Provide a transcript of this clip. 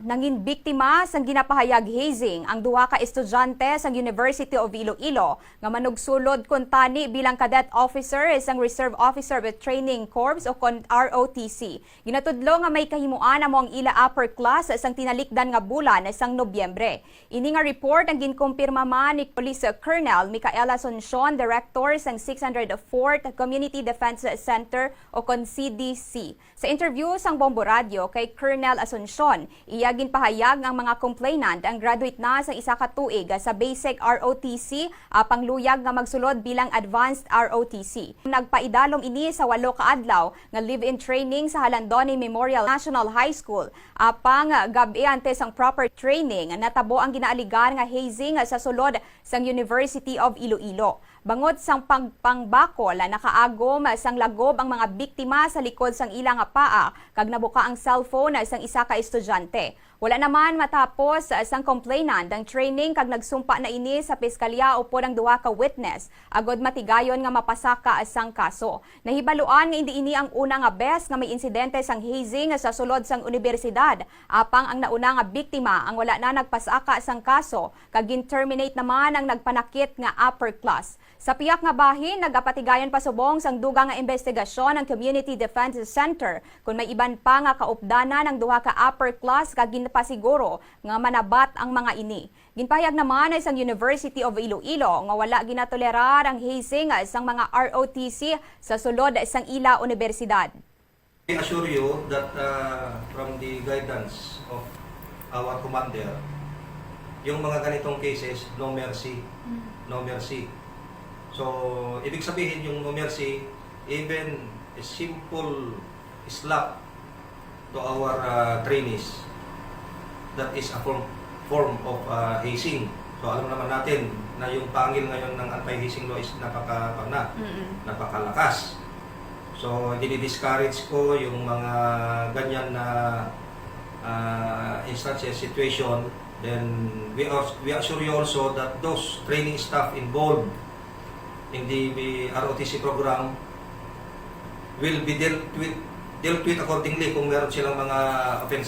Nangin biktima sang ginapahayag hazing ang duha ka estudyante sang University of Iloilo nga manugsulod kun tani bilang cadet officer sang Reserve Officer with Training Corps o ROTC. Ginatudlo nga may kahimuan amo ang ila upper class sang tinalikdan nga bulan sang Nobyembre. Ini nga report ang ginkumpirma man ni Police Colonel Micaela Asuncion, Director sang 604th Community Defense Center o CDC. Sa interview sang Bombo Radio kay Colonel Asuncion, iyagin pahayag ang mga complainant ang graduate na sa isa ka tuig sa basic ROTC pangluyag nga magsulod bilang advanced ROTC. Nagpaidalom ini sa 8 ka adlaw nga live-in training sa Halandoni Memorial National High School. Pang gabi antes ang proper training natabo ang ginaaligar nga hazing sa sulod sang University of Iloilo. Bangod sang pangbakol nakaagom sang lagob ang mga biktima sa likod sang ilang paa kag nabuka ang cellphone sang isa ka estudyante. Wala naman matapos sang complainant ang training kag nagsumpa na ini sa piskalya upod ang duha ka witness agod matigayon nga mapasaka sang kaso. Nahibaluan nga hindi ini ang una nga bes nga may insidente sang hazing sa sulod sang universidad. Apang ang nauna nga biktima ang wala na nagpasaka sang kaso kag gin-terminate naman ang nagpanakit nga upper class. Sa piyak nga bahin, nagapatigayon pasubong sang dugang nga investigasyon ng Community Defense Center kung may iban pa nga kaupdana ng duha ka upper class kag ginpasiguro nga manabat ang mga ini. Ginpahayag naman ay sang University of Iloilo nga wala ginatolerar ang hazing sang mga ROTC sa sulod sang ila universidad. I assure you that from the guidance of our commander, yung mga ganitong cases, no mercy. No mercy. So, ibig sabihin yung no mercy, even a simple slap to our trainees, that is a form of hazing. So, alam naman natin na yung pangil ngayon ng anti-hazing law is napakalakas. So, dinidiscourage ko yung mga ganyan na instances, situation. Then, we assure you also that those training staff involved in the ROTC program will be dealt with accordingly kung meron silang mga offenses.